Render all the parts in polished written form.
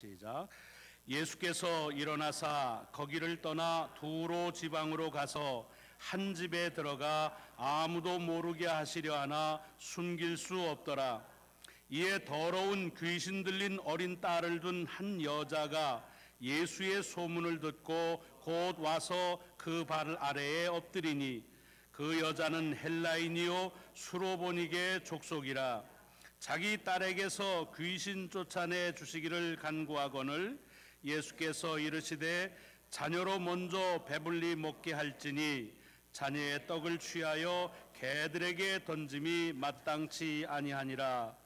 시작. 예수께서 일어나사 거기를 떠나 두로 지방으로 가서 한 집에 들어가 아무도 모르게 하시려 하나 숨길 수 없더라. 이에 더러운 귀신 들린 어린 딸을 둔 한 여자가 예수의 소문을 듣고 곧 와서 그 발 아래에 엎드리니 그 여자는 헬라인이요 수로보니게 족속이라. 자기 딸에게서 귀신 쫓아내 주시기를 간구하거늘 예수께서 이르시되 자녀로 먼저 배불리 먹게 할지니 자녀의 떡을 취하여 개들에게 던짐이 마땅치 아니하니라.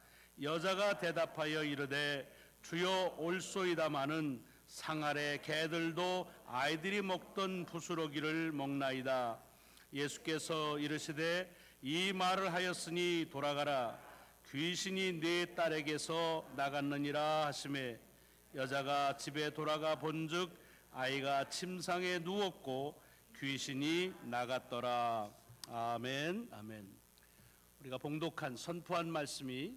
여자가 대답하여 이르되 주여 올소이다마는 상 아래 개들도 아이들이 먹던 부스러기를 먹나이다. 예수께서 이르시되 이 말을 하였으니 돌아가라. 귀신이 네 딸에게서 나갔느니라 하시매 여자가 집에 돌아가 본즉 아이가 침상에 누웠고 귀신이 나갔더라. 아멘. 아멘. 우리가 봉독한 선포한 말씀이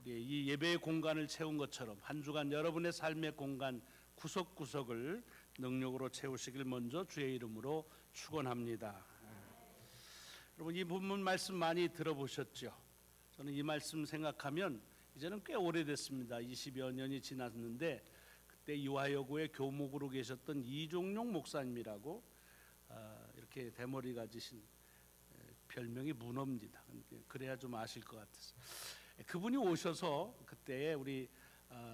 우리 이 예배의 공간을 채운 것처럼 한 주간 여러분의 삶의 공간 구석구석을 능력으로 채우시길 먼저 주의 이름으로 축원합니다. 여러분, 이 본문 말씀 많이 들어보셨죠? 저는 이 말씀 생각하면 이제는 꽤 오래됐습니다. 20여 년이 지났는데 그때 이화여고의 교목으로 계셨던 이종용 목사님이라고 이렇게 대머리 가지신 별명이 문어입니다. 그래야 좀 아실 것 같아서 그분이 오셔서 그때 우리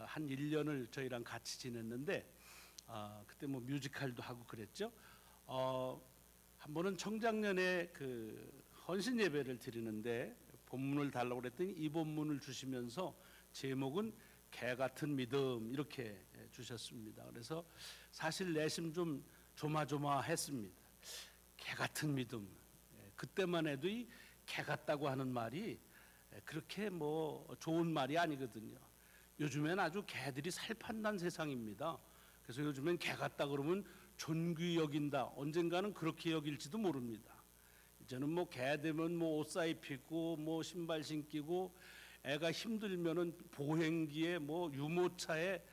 한 1년을 저희랑 같이 지냈는데 그때 뭐 뮤지컬도 하고 그랬죠. 한 번은 청장년에 그 헌신 예배를 드리는데 본문을 달라고 그랬더니 이 본문을 주시면서 제목은 개 같은 믿음 이렇게 주셨습니다. 그래서 사실 내심 좀 조마조마했습니다. 개 같은 믿음. 그때만 해도 이 개 같다고 하는 말이 그렇게 뭐 좋은 말이 아니거든요. 요즘엔 아주 개들이 살판난 세상입니다. 그래서 요즘엔 개 같다 그러면 존귀 여긴다. 언젠가는 그렇게 여길지도 모릅니다. 이제는 뭐 개 되면 뭐 옷 사입히고 뭐 신발 신기고 애가 힘들면은 보행기에 뭐 유모차에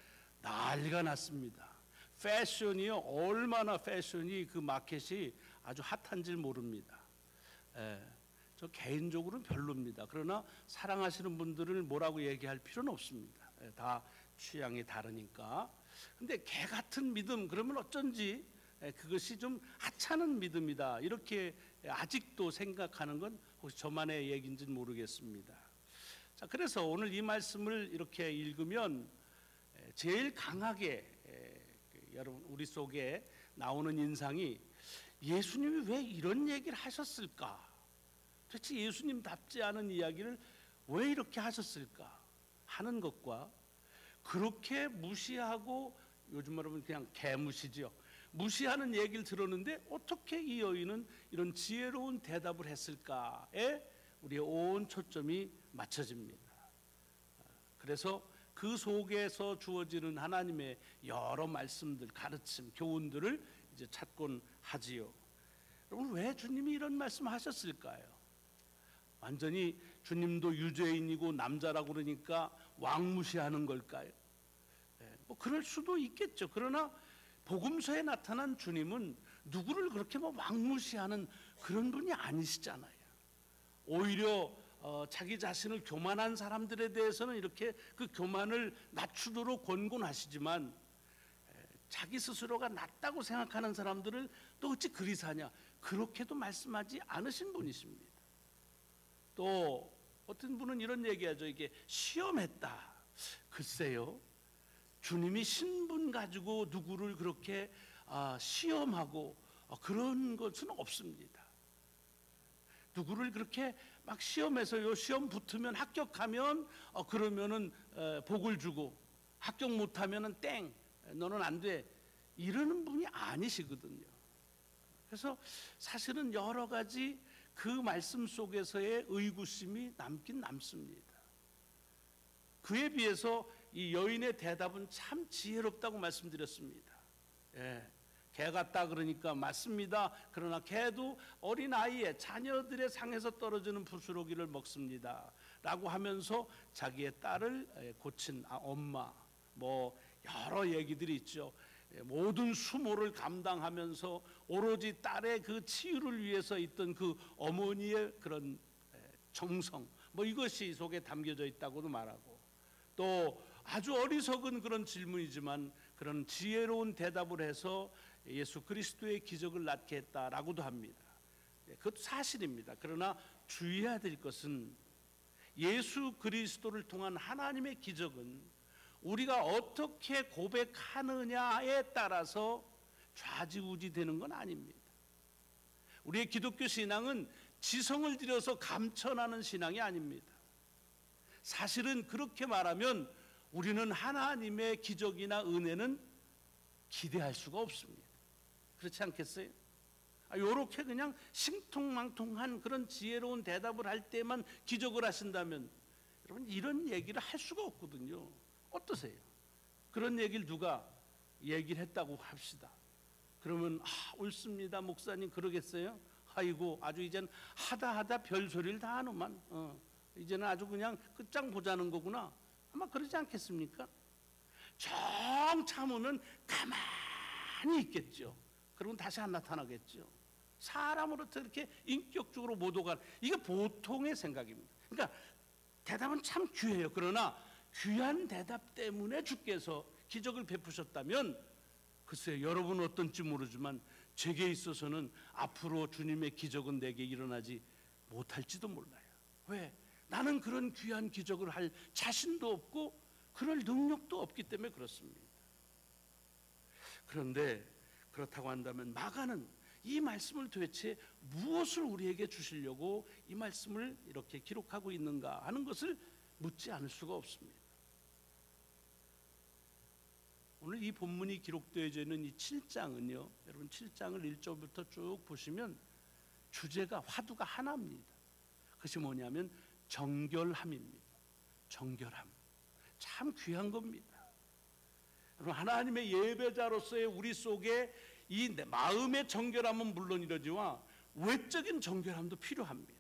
난리가 났습니다. 패션이요, 얼마나 패션이 그 마켓이 아주 핫한 줄 모릅니다. 저 개인적으로는 별로입니다. 그러나 사랑하시는 분들을 뭐라고 얘기할 필요는 없습니다. 다 취향이 다르니까. 근데 개 같은 믿음 그러면 어쩐지 그것이 좀 하찮은 믿음이다 이렇게 아직도 생각하는 건 혹시 저만의 얘기인지는 모르겠습니다. 자, 그래서 오늘 이 말씀을 이렇게 읽으면 제일 강하게 여러분 우리 속에 나오는 인상이 예수님이 왜 이런 얘기를 하셨을까? 도대체 예수님답지 않은 이야기를 왜 이렇게 하셨을까 하는 것과 그렇게 무시하고 요즘 말하면 그냥 개무시죠. 무시하는 얘기를 들었는데 어떻게 이 여인은 이런 지혜로운 대답을 했을까에 우리의 온 초점이 맞춰집니다. 그래서 그 속에서 주어지는 하나님의 여러 말씀들, 가르침, 교훈들을 이제 찾곤 하지요. 여러분, 왜 주님이 이런 말씀 하셨을까요? 완전히 주님도 유죄인이고 남자라고 그러니까 왕무시하는 걸까요? 뭐 그럴 수도 있겠죠. 그러나 복음서에 나타난 주님은 누구를 그렇게 뭐 왕무시하는 그런 분이 아니시잖아요. 오히려 자기 자신을 교만한 사람들에 대해서는 이렇게 그 교만을 낮추도록 권고하시지만 자기 스스로가 낫다고 생각하는 사람들을 또 어찌 그리 사냐 그렇게도 말씀하지 않으신 분이십니다. 또 어떤 분은 이런 얘기하죠. 이게 시험했다. 글쎄요, 주님이 신분 가지고 누구를 그렇게 시험하고 그런 것은 없습니다. 누구를 그렇게 막 시험해서 요 시험 붙으면 합격하면 그러면은 복을 주고 합격 못하면은 땡 너는 안 돼 이러는 분이 아니시거든요. 그래서 사실은 여러 가지 그 말씀 속에서의 의구심이 남긴 남습니다. 그에 비해서 이 여인의 대답은 참 지혜롭다고 말씀드렸습니다. 개 같다 그러니까 맞습니다. 그러나 개도 어린아이의 자녀들의 상에서 떨어지는 부스러기를 먹습니다 라고 하면서 자기의 딸을 고친 엄마 뭐 여러 얘기들이 있죠. 모든 수모를 감당하면서 오로지 딸의 그 치유를 위해서 있던 그 어머니의 그런 정성, 뭐 이것이 속에 담겨져 있다고도 말하고, 또 아주 어리석은 그런 질문이지만 그런 지혜로운 대답을 해서 예수 그리스도의 기적을 낳게 했다라고도 합니다. 그것도 사실입니다. 그러나 주의해야 될 것은 예수 그리스도를 통한 하나님의 기적은 우리가 어떻게 고백하느냐에 따라서 좌지우지 되는 건 아닙니다. 우리의 기독교 신앙은 지성을 들여서 감천하는 신앙이 아닙니다. 사실은 그렇게 말하면 우리는 하나님의 기적이나 은혜는 기대할 수가 없습니다. 그렇지 않겠어요? 요렇게 그냥 신통망통한 그런 지혜로운 대답을 할 때만 기적을 하신다면 여러분 이런 얘기를 할 수가 없거든요. 어떠세요? 그런 얘기를 누가 얘기를 했다고 합시다. 그러면 옳습니다 목사님 그러겠어요? 아이고 아주 이젠 하다 별소리를 다 하는만 이제는 아주 그냥 끝장 보자는 거구나, 아마 그러지 않겠습니까? 정 참으면 가만히 있겠죠. 그러면 다시 안 나타나겠죠. 사람으로부터 이렇게 인격적으로 못 오가는, 이게 보통의 생각입니다. 그러니까 대답은 참 귀해요. 그러나 귀한 대답 때문에 주께서 기적을 베푸셨다면 글쎄요, 여러분은 어떤지 모르지만 제게 있어서는 앞으로 주님의 기적은 내게 일어나지 못할지도 몰라요. 왜? 나는 그런 귀한 기적을 할 자신도 없고 그럴 능력도 없기 때문에 그렇습니다. 그런데 그렇다고 한다면 마가는 이 말씀을 도대체 무엇을 우리에게 주시려고 이 말씀을 이렇게 기록하고 있는가 하는 것을 묻지 않을 수가 없습니다. 오늘 이 본문이 기록되어져 있는 이 7장은요, 여러분 7장을 1절부터 쭉 보시면 주제가, 화두가 하나입니다. 그것이 뭐냐면 정결함입니다. 정결함. 참 귀한 겁니다. 여러분 하나님의 예배자로서의 우리 속에 이 마음의 정결함은 물론이러지만 외적인 정결함도 필요합니다.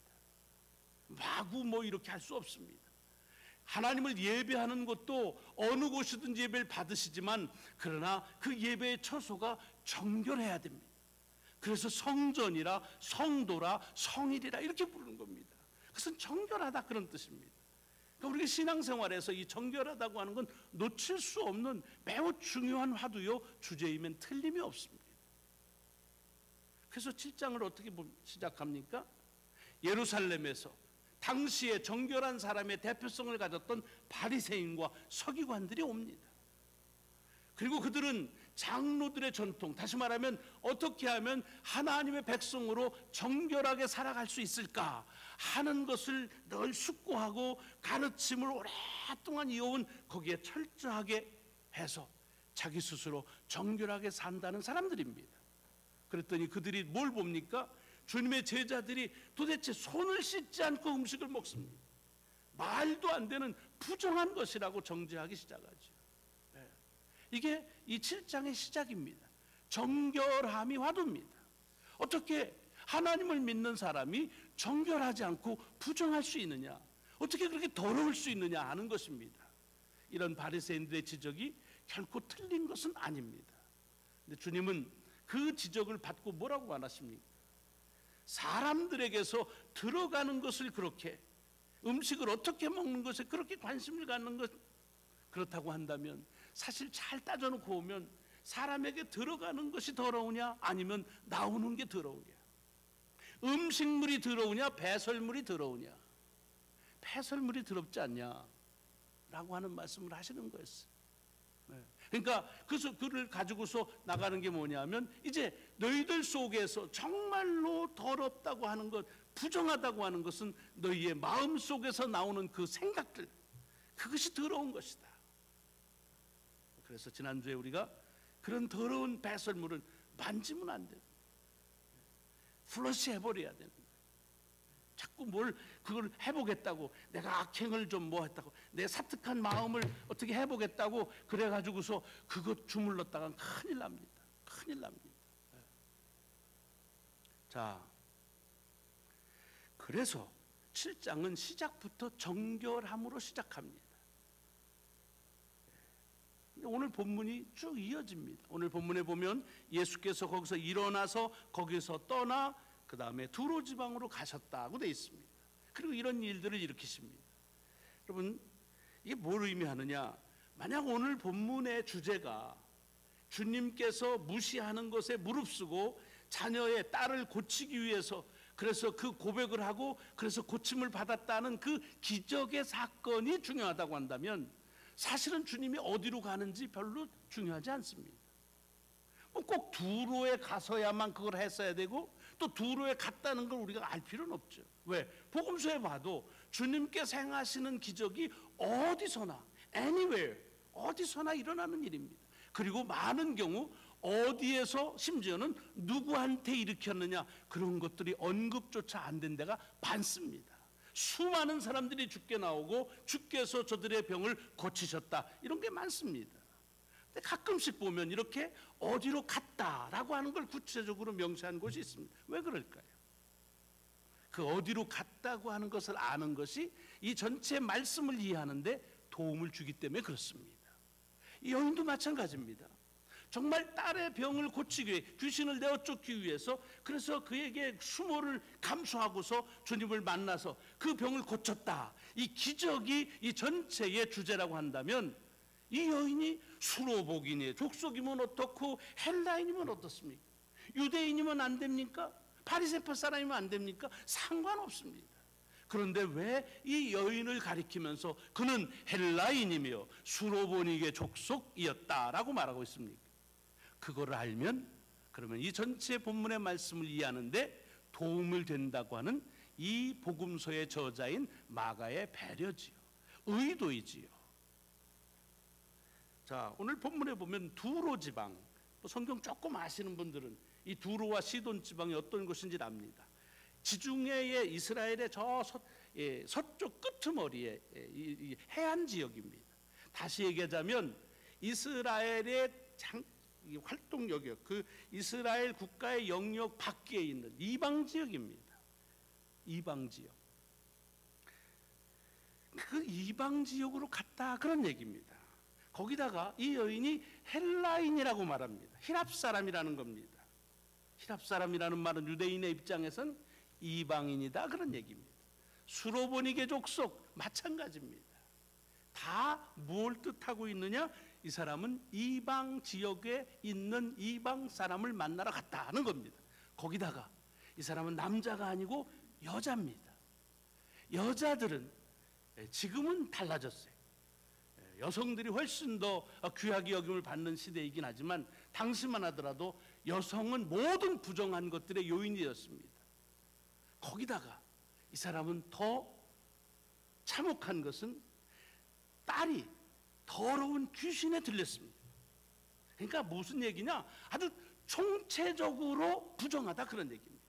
마구 뭐 이렇게 할 수 없습니다. 하나님을 예배하는 것도 어느 곳이든지 예배를 받으시지만 그러나 그 예배의 처소가 정결해야 됩니다. 그래서 성전이라 성도라 성일이라 이렇게 부르는 겁니다. 그것은 정결하다 그런 뜻입니다. 그러니까 우리가 신앙생활에서 이 정결하다고 하는 건 놓칠 수 없는 매우 중요한 화두요 주제이면 틀림이 없습니다. 그래서 7장을 어떻게 시작합니까? 예루살렘에서 당시에 정결한 사람의 대표성을 가졌던 바리새인과 서기관들이 옵니다. 그리고 그들은 장로들의 전통, 다시 말하면 어떻게 하면 하나님의 백성으로 정결하게 살아갈 수 있을까 하는 것을 늘 숙고하고 가르침을 오랫동안 이어온 거기에 철저하게 해서 자기 스스로 정결하게 산다는 사람들입니다. 그랬더니 그들이 뭘 봅니까? 주님의 제자들이 도대체 손을 씻지 않고 음식을 먹습니다. 말도 안 되는 부정한 것이라고 정죄하기 시작하죠. 이게 이 7장의 시작입니다. 정결함이 화두입니다. 어떻게 하나님을 믿는 사람이 정결하지 않고 부정할 수 있느냐, 어떻게 그렇게 더러울 수 있느냐 하는 것입니다. 이런 바리새인들의 지적이 결코 틀린 것은 아닙니다. 근데 주님은 그 지적을 받고 뭐라고 말하십니까? 사람들에게서 들어가는 것을 그렇게, 음식을 어떻게 먹는 것에 그렇게 관심을 갖는 것, 그렇다고 한다면 사실 잘 따져놓고 보면 사람에게 들어가는 것이 더러우냐 아니면 나오는 게 더러우냐, 음식물이 더러우냐 배설물이 더러우냐, 배설물이 더럽지 않냐 라고 하는 말씀을 하시는 거였어요. 그러니까 그를 가지고서 나가는 게 뭐냐면 이제 너희들 속에서 정말로 더럽다고 하는 것, 부정하다고 하는 것은 너희의 마음 속에서 나오는 그 생각들, 그것이 더러운 것이다. 그래서 지난주에 우리가 그런 더러운 배설물은 만지면 안 돼요. 플러시 해버려야 되는 거예요. 자꾸 그걸 해보겠다고, 내가 악행을 좀 뭐 했다고, 내 사특한 마음을 어떻게 해보겠다고 그래가지고서 그것 주물렀다가 큰일 납니다. 큰일 납니다. 자, 그래서 7장은 시작부터 정결함으로 시작합니다. 오늘 본문이 쭉 이어집니다. 오늘 본문에 보면 예수께서 거기서 일어나서 거기서 떠나 그 다음에 두로 지방으로 가셨다고 되어 있습니다. 그리고 이런 일들을 일으키십니다. 여러분, 이게 뭘 의미하느냐? 만약 오늘 본문의 주제가 주님께서 무시하는 것에 무릅쓰고 자녀의 딸을 고치기 위해서 그래서 그 고백을 하고 그래서 고침을 받았다는 그 기적의 사건이 중요하다고 한다면 사실은 주님이 어디로 가는지 별로 중요하지 않습니다. 꼭 두로에 가서야만 그걸 했어야 되고 또 두로에 갔다는 걸 우리가 알 필요는 없죠. 왜? 복음서에 봐도 주님께서 행하시는 기적이 어디서나 anywhere 어디서나 일어나는 일입니다. 그리고 많은 경우 어디에서 심지어는 누구한테 일으켰느냐 그런 것들이 언급조차 안 된 데가 많습니다. 수많은 사람들이 죽게 나오고 주께서 저들의 병을 고치셨다 이런 게 많습니다. 근데 가끔씩 보면 이렇게 어디로 갔다라고 하는 걸 구체적으로 명시한 곳이 있습니다. 왜 그럴까요? 그 어디로 갔다고 하는 것을 아는 것이 이 전체 말씀을 이해하는데 도움을 주기 때문에 그렇습니다. 이 여인도 마찬가지입니다. 정말 딸의 병을 고치기 위해 귀신을 내어 쫓기 위해서 그래서 그에게 수모를 감수하고서 주님을 만나서 그 병을 고쳤다. 이 기적이 이 전체의 주제라고 한다면 이 여인이 수로복이니 족속이면 어떻고 헬라인이면 어떻습니까? 유대인이면 안 됩니까? 바리새파 사람이면 안 됩니까? 상관없습니다. 그런데 왜 이 여인을 가리키면서 그는 헬라인이며 수로보닉의 족속이었다라고 말하고 있습니까? 그거를 알면 그러면 이 전체 본문의 말씀을 이해하는데 도움을 된다고 하는 이 복음서의 저자인 마가의 배려지요, 의도이지요. 자, 오늘 본문에 보면 두로 지방, 성경 조금 아시는 분들은 이 두로와 시돈 지방이 어떤 곳인지 압니다. 지중해의 이스라엘의 저 서쪽 끄트머리에 이 해안 지역입니다. 다시 얘기하자면 이스라엘의 활동역이요, 그 이스라엘 국가의 영역 밖에 있는 이방 지역입니다. 이방 지역. 그 이방 지역으로 갔다 그런 얘기입니다. 거기다가 이 여인이 헬라인이라고 말합니다. 히랍 사람이라는 겁니다. 히랍 사람이라는 말은 유대인의 입장에선 이방인이다 그런 얘기입니다. 수로보닉의 족속 마찬가지입니다. 다 뭘 뜻하고 있느냐? 이 사람은 이방 지역에 있는 이방 사람을 만나러 갔다는 겁니다. 거기다가 이 사람은 남자가 아니고 여자입니다. 여자들은 지금은 달라졌어요. 여성들이 훨씬 더 귀하게 여김을 받는 시대이긴 하지만 당시만 하더라도 여성은 모든 부정한 것들의 요인이었습니다. 거기다가 이 사람은 더 참혹한 것은 딸이 더러운 귀신에 들렸습니다. 그러니까 무슨 얘기냐? 아주 총체적으로 부정하다 그런 얘기입니다.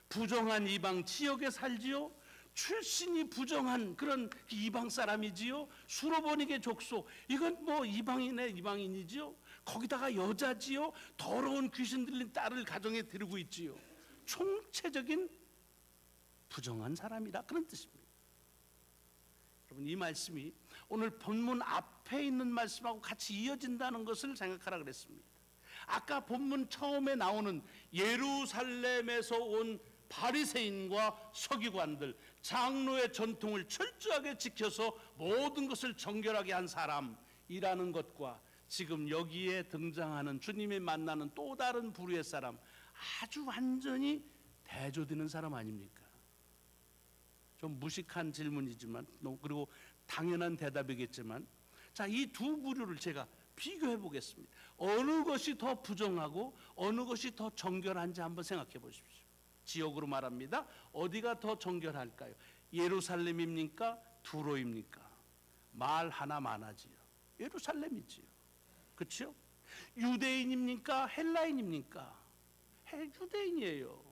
부정한 이방 지역에 살지요. 출신이 부정한 그런 이방 사람이지요. 수로보닉의 족속, 이건 뭐 이방인의 이방인이지요. 거기다가 여자지요. 더러운 귀신 들린 딸을 가정에 데리고 있지요. 총체적인 부정한 사람이라 그런 뜻입니다. 여러분, 이 말씀이 오늘 본문 앞에 있는 말씀하고 같이 이어진다는 것을 생각하라 그랬습니다. 아까 본문 처음에 나오는 예루살렘에서 온 바리새인과 서기관들, 장로의 전통을 철저하게 지켜서 모든 것을 정결하게 한 사람이라는 것과 지금 여기에 등장하는 주님이 만나는 또 다른 부류의 사람, 아주 완전히 대조되는 사람 아닙니까? 좀 무식한 질문이지만 그리고 당연한 대답이겠지만, 자, 이 두 부류를 제가 비교해 보겠습니다. 어느 것이 더 부정하고 어느 것이 더 정결한지 한번 생각해 보십시오. 지역으로 말합니다. 어디가 더 정결할까요? 예루살렘입니까? 두로입니까? 말 하나 많아지요. 예루살렘이지요. 그렇죠? 유대인입니까? 헬라인입니까? 유대인이에요.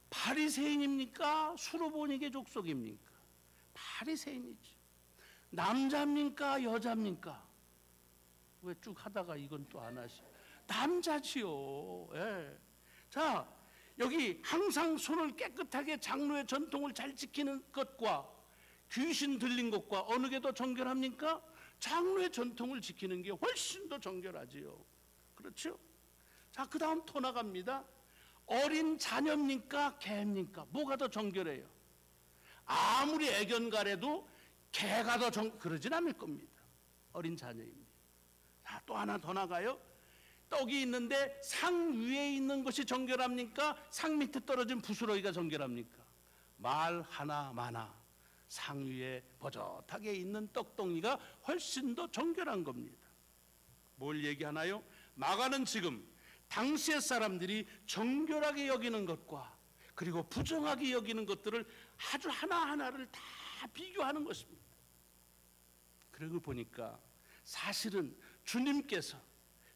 바리새인입니까? 수로보닉의 족속입니까? 바리새인이죠. 남자입니까? 여자입니까? 왜 쭉 하다가 이건 또 안 하시? 남자지요. 예. 자, 여기 항상 손을 깨끗하게 장로의 전통을 잘 지키는 것과 귀신 들린 것과 어느 게 더 정결합니까? 장로의 전통을 지키는 게 훨씬 더 정결하지요. 그렇죠? 자, 그 다음 더 나갑니다. 어린 자녀입니까? 개입니까? 뭐가 더 정결해요? 아무리 애견가래도 개가 더 그러진 않을 겁니다. 어린 자녀입니다. 자, 또 하나 더 나가요. 떡이 있는데 상 위에 있는 것이 정결합니까? 상 밑에 떨어진 부스러기가 정결합니까? 말 하나 마나 상 위에 버젓하게 있는 떡덩이가 훨씬 더 정결한 겁니다. 뭘 얘기하나요? 마가는 지금 당시의 사람들이 정결하게 여기는 것과 그리고 부정하게 여기는 것들을 아주 하나하나를 다 비교하는 것입니다. 그러고 보니까 사실은 주님께서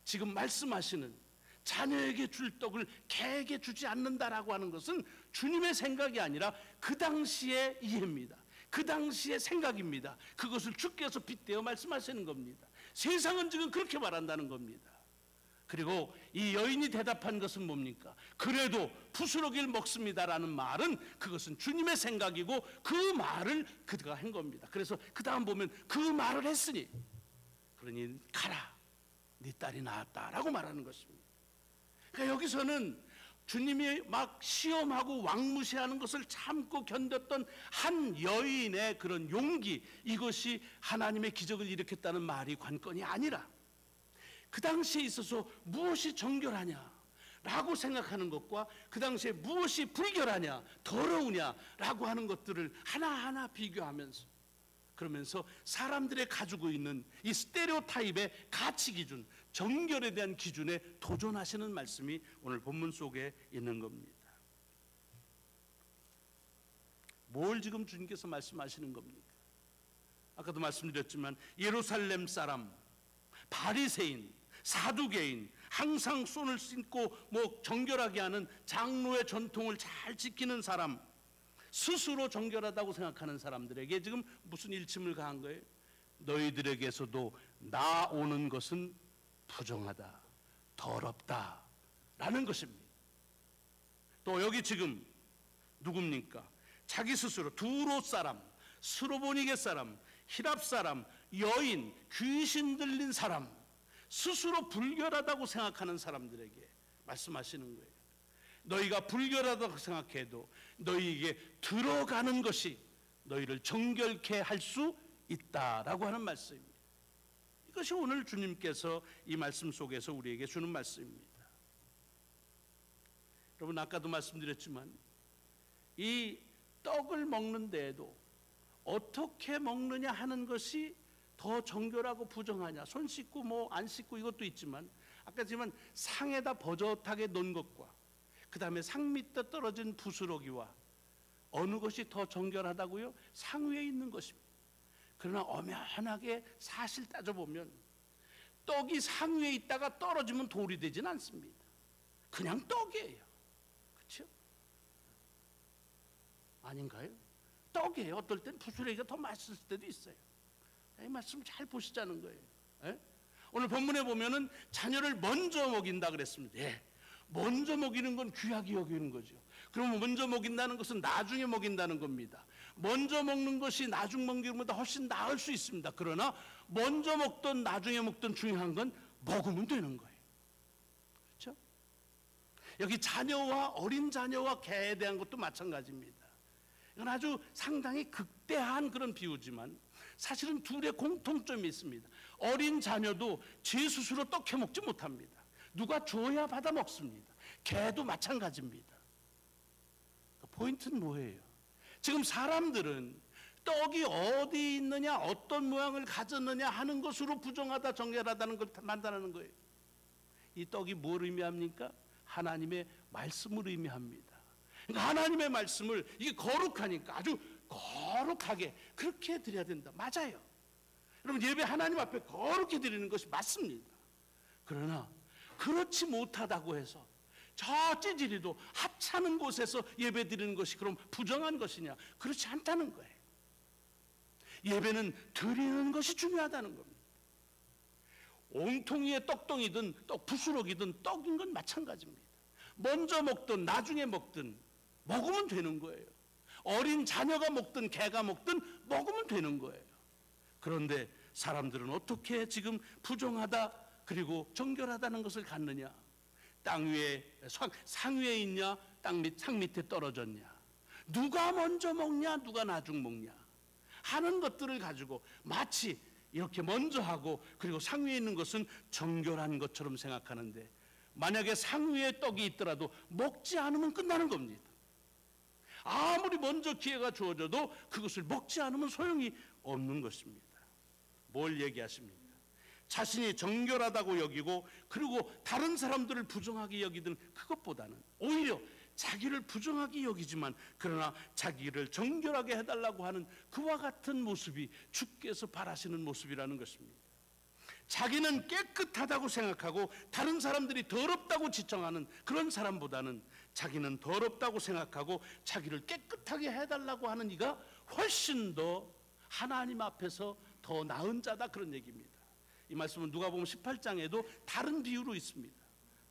지금 말씀하시는 자녀에게 줄 떡을 개에게 주지 않는다라고 하는 것은 주님의 생각이 아니라 그 당시의 이해입니다. 그 당시의 생각입니다. 그것을 주께서 빗대어 말씀하시는 겁니다. 세상은 지금 그렇게 말한다는 겁니다. 그리고 이 여인이 대답한 것은 뭡니까? 그래도 부스러기를 먹습니다라는 말은 그것은 주님의 생각이고 그 말을 그가 한 겁니다. 그래서 그 다음 보면 그 말을 했으니 그러니 가라, 네 딸이 나았다라고 말하는 것입니다. 그러니까 여기서는 주님이 막 시험하고 왕무시하는 것을 참고 견뎠던 한 여인의 그런 용기, 이것이 하나님의 기적을 일으켰다는 말이 관건이 아니라 그 당시에 있어서 무엇이 정결하냐라고 생각하는 것과 그 당시에 무엇이 불결하냐, 더러우냐라고 하는 것들을 하나하나 비교하면서, 그러면서 사람들의 가지고 있는 이 스테레오타입의 가치 기준, 정결에 대한 기준에 도전하시는 말씀이 오늘 본문 속에 있는 겁니다. 뭘 지금 주님께서 말씀하시는 겁니까? 아까도 말씀드렸지만 예루살렘 사람, 바리새인, 사두개인, 항상 손을 씻고 정결하게 하는 장로의 전통을 잘 지키는 사람, 스스로 정결하다고 생각하는 사람들에게 지금 무슨 일침을 가한 거예요? 너희들에게서도 나오는 것은 부정하다, 더럽다 라는 것입니다. 또 여기 지금 누굽니까? 자기 스스로 두로 사람, 스로보니게 사람, 히랍 사람, 여인, 귀신 들린 사람, 스스로 불결하다고 생각하는 사람들에게 말씀하시는 거예요. 너희가 불결하다고 생각해도 너희에게 들어가는 것이 너희를 정결케 할 수 있다라고 하는 말씀입니다. 이것이 오늘 주님께서 이 말씀 속에서 우리에게 주는 말씀입니다. 여러분, 아까도 말씀드렸지만 이 떡을 먹는 데에도 어떻게 먹느냐 하는 것이 더 정결하고 부정하냐, 손 씻고 안 씻고 이것도 있지만, 아까 했지만 상에다 버젓하게 놓은 것과 그 다음에 상 밑에 떨어진 부스러기와 어느 것이 더 정결하다고요? 상 위에 있는 것입니다. 그러나 엄연하게 사실 따져보면 떡이 상 위에 있다가 떨어지면 돌이 되진 않습니다. 그냥 떡이에요. 그렇죠? 아닌가요? 떡이에요. 어떨 땐 부스러기가 더 맛있을 때도 있어요. 이 말씀 잘 보시자는 거예요. 에? 오늘 본문에 보면은 자녀를 먼저 먹인다 그랬습니다. 예. 먼저 먹이는 건 귀하게 여기는 거죠. 그러면 먼저 먹인다는 것은 나중에 먹인다는 겁니다. 먼저 먹는 것이 나중 먹는 것보다 훨씬 나을 수 있습니다. 그러나 먼저 먹든 나중에 먹든 중요한 건 먹으면 되는 거예요. 그렇죠? 여기 자녀와 어린 자녀와 개에 대한 것도 마찬가지입니다. 이건 아주 상당히 극대한 그런 비유지만 사실은 둘의 공통점이 있습니다. 어린 자녀도 제 스스로 떡해 먹지 못합니다. 누가 줘야 받아 먹습니다. 개도 마찬가지입니다. 포인트는 뭐예요? 지금 사람들은 떡이 어디 있느냐, 어떤 모양을 가졌느냐 하는 것으로 부정하다, 정결하다는 걸 판단하는 거예요. 이 떡이 뭘 의미합니까? 하나님의 말씀을 의미합니다. 그러니까 하나님의 말씀을, 이게 거룩하니까 아주 거룩하게 그렇게 드려야 된다. 맞아요. 여러분, 예배 하나님 앞에 거룩히 드리는 것이 맞습니다. 그러나 그렇지 못하다고 해서 저 찌질이도 하찮은 곳에서 예배 드리는 것이 그럼 부정한 것이냐? 그렇지 않다는 거예요. 예배는 드리는 것이 중요하다는 겁니다. 온통이의 떡덩이든 떡 부스러기든 떡인 건 마찬가지입니다. 먼저 먹든 나중에 먹든 먹으면 되는 거예요. 어린 자녀가 먹든 개가 먹든 먹으면 되는 거예요. 그런데 사람들은 어떻게 지금 부정하다 그리고 정결하다는 것을 갖느냐? 땅 위에 상 위에 있냐? 상 밑에 떨어졌냐? 누가 먼저 먹냐? 누가 나중 먹냐? 하는 것들을 가지고 마치 이렇게 먼저 하고 그리고 상 위에 있는 것은 정결한 것처럼 생각하는데, 만약에 상 위에 떡이 있더라도 먹지 않으면 끝나는 겁니다. 아무리 먼저 기회가 주어져도 그것을 먹지 않으면 소용이 없는 것입니다. 뭘 얘기하십니까? 자신이 정결하다고 여기고 그리고 다른 사람들을 부정하게 여기든 그것보다는 오히려 자기를 부정하게 여기지만 그러나 자기를 정결하게 해달라고 하는 그와 같은 모습이 주께서 바라시는 모습이라는 것입니다. 자기는 깨끗하다고 생각하고 다른 사람들이 더럽다고 지칭하는 그런 사람보다는 자기는 더럽다고 생각하고 자기를 깨끗하게 해달라고 하는 이가 훨씬 더 하나님 앞에서 더 나은 자다, 그런 얘기입니다. 이 말씀은 누가복음 18장에도 다른 비유로 있습니다.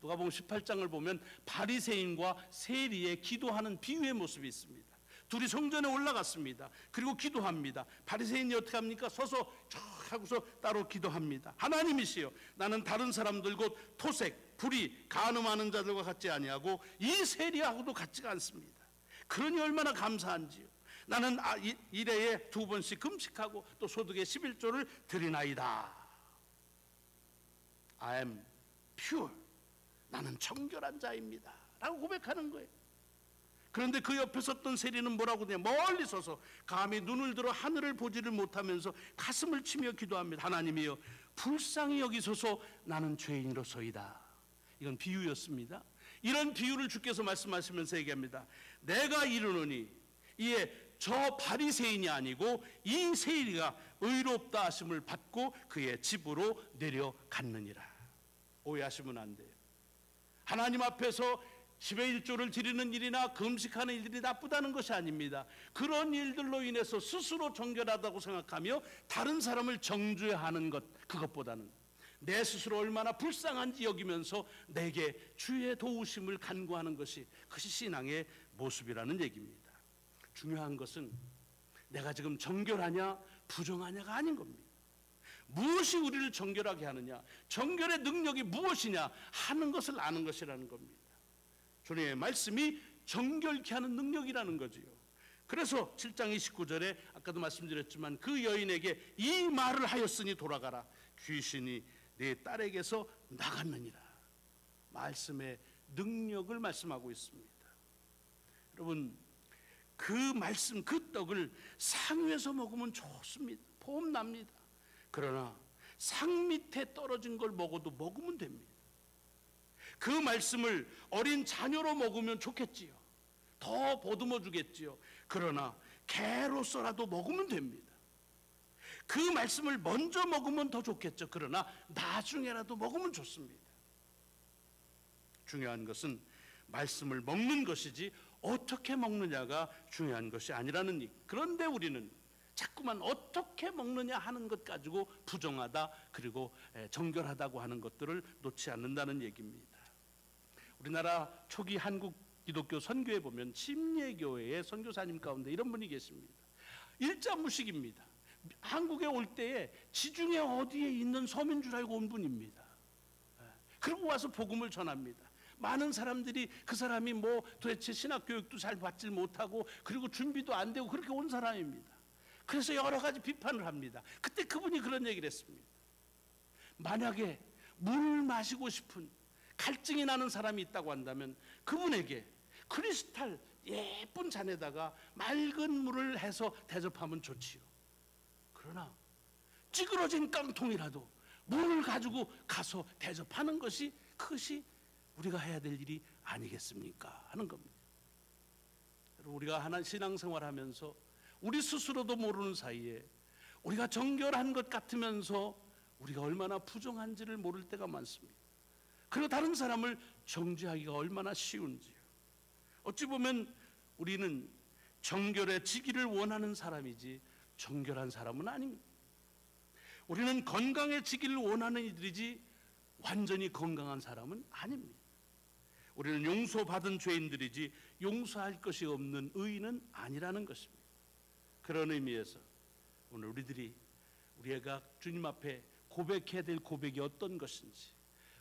누가복음 18장을 보면 바리새인과 세리의 기도하는 비유의 모습이 있습니다. 둘이 성전에 올라갔습니다. 그리고 기도합니다. 바리새인이 어떻게 합니까? 서서 쫙 하고서 따로 기도합니다. 하나님이시여, 나는 다른 사람들 곧 토색, 불의, 간음하는 자들과 같지 아니하고 이 세리하고도 같지가 않습니다. 그러니 얼마나 감사한지요. 나는 일해에 2번씩 금식하고 또 소득의 11조를 드리나이다. I am pure. 나는 정결한 자입니다 라고 고백하는 거예요. 그런데 그 옆에 섰던 세리는 뭐라고 하냐? 멀리 서서 감히 눈을 들어 하늘을 보지를 못하면서 가슴을 치며 기도합니다. 하나님이여, 불쌍히 여기소서, 나는 죄인으로서이다. 이건 비유였습니다. 이런 비유를 주께서 말씀하시면서 얘기합니다. 내가 이르노니 이에 저 바리새인이 아니고 이 세리가 의롭다 하심을 받고 그의 집으로 내려갔느니라. 오해하시면 안 돼요. 하나님 앞에서 10의 1조를 드리는 일이나 금식하는 일들이 나쁘다는 것이 아닙니다. 그런 일들로 인해서 스스로 정결하다고 생각하며 다른 사람을 정죄하는 것, 그것보다는 내 스스로 얼마나 불쌍한지 여기면서 내게 주의 도우심을 간구하는 것이, 그것이 신앙의 모습이라는 얘기입니다. 중요한 것은 내가 지금 정결하냐 부정하냐가 아닌 겁니다. 무엇이 우리를 정결하게 하느냐, 정결의 능력이 무엇이냐 하는 것을 아는 것이라는 겁니다. 주님의 말씀이 정결케 하는 능력이라는 거지요. 그래서 7장 29절에 아까도 말씀드렸지만 그 여인에게 이 말을 하였으니 돌아가라, 귀신이 내 딸에게서 나갔느니라. 말씀의 능력을 말씀하고 있습니다. 여러분, 그 말씀, 그 떡을 상 위에서 먹으면 좋습니다. 폼납니다. 그러나 상 밑에 떨어진 걸 먹어도 먹으면 됩니다. 그 말씀을 어린 자녀로 먹으면 좋겠지요. 더 보듬어 주겠지요. 그러나 개로서라도 먹으면 됩니다. 그 말씀을 먼저 먹으면 더 좋겠죠. 그러나 나중에라도 먹으면 좋습니다. 중요한 것은 말씀을 먹는 것이지 어떻게 먹느냐가 중요한 것이 아니라는 얘기. 그런데 우리는 자꾸만 어떻게 먹느냐 하는 것 가지고 부정하다 그리고 정결하다고 하는 것들을 놓지 않는다는 얘기입니다. 우리나라 초기 한국 기독교 선교에 보면 침례교회의 선교사님 가운데 이런 분이 계십니다. 일자무식입니다. 한국에 올 때에 지중해 어디에 있는 섬인 줄 알고 온 분입니다. 그리고 와서 복음을 전합니다. 많은 사람들이 그 사람이 뭐 도대체 신학교육도 잘 받질 못하고 그리고 준비도 안 되고 그렇게 온 사람입니다. 그래서 여러 가지 비판을 합니다. 그때 그분이 그런 얘기를 했습니다. 만약에 물을 마시고 싶은 갈증이 나는 사람이 있다고 한다면 그분에게 크리스탈 예쁜 잔에다가 맑은 물을 해서 대접하면 좋지요. 그러나 찌그러진 깡통이라도 물을 가지고 가서 대접하는 것이, 그것이 우리가 해야 될 일이 아니겠습니까? 하는 겁니다. 우리가 하나 신앙생활하면서 우리 스스로도 모르는 사이에 우리가 정결한 것 같으면서 우리가 얼마나 부정한지를 모를 때가 많습니다. 그리고 다른 사람을 정죄하기가 얼마나 쉬운지요. 어찌 보면 우리는 정결해지기를 원하는 사람이지 정결한 사람은 아닙니다. 우리는 건강해지기를 원하는 이들이지 완전히 건강한 사람은 아닙니다. 우리는 용서받은 죄인들이지 용서할 것이 없는 의인은 아니라는 것입니다. 그런 의미에서 오늘 우리 우리가 주님 앞에 고백해야 될 고백이 어떤 것인지,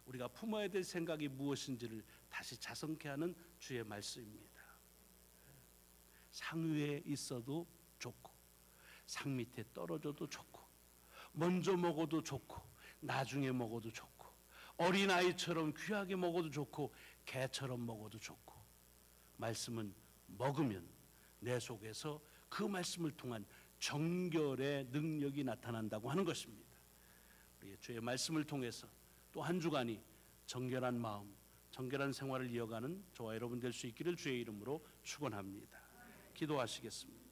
우리가 품어야 될 생각이 무엇인지를 다시 자성케 하는 주의 말씀입니다. 상 위에 있어도 좋고 상 밑에 떨어져도 좋고, 먼저 먹어도 좋고 나중에 먹어도 좋고, 어린아이처럼 귀하게 먹어도 좋고 개처럼 먹어도 좋고, 말씀은 먹으면 내 속에서 그 말씀을 통한 정결의 능력이 나타난다고 하는 것입니다. 우리 주의 말씀을 통해서 또 한 주간이 정결한 마음, 정결한 생활을 이어가는 저와 여러분 될 수 있기를 주의 이름으로 축원합니다. 기도하시겠습니다.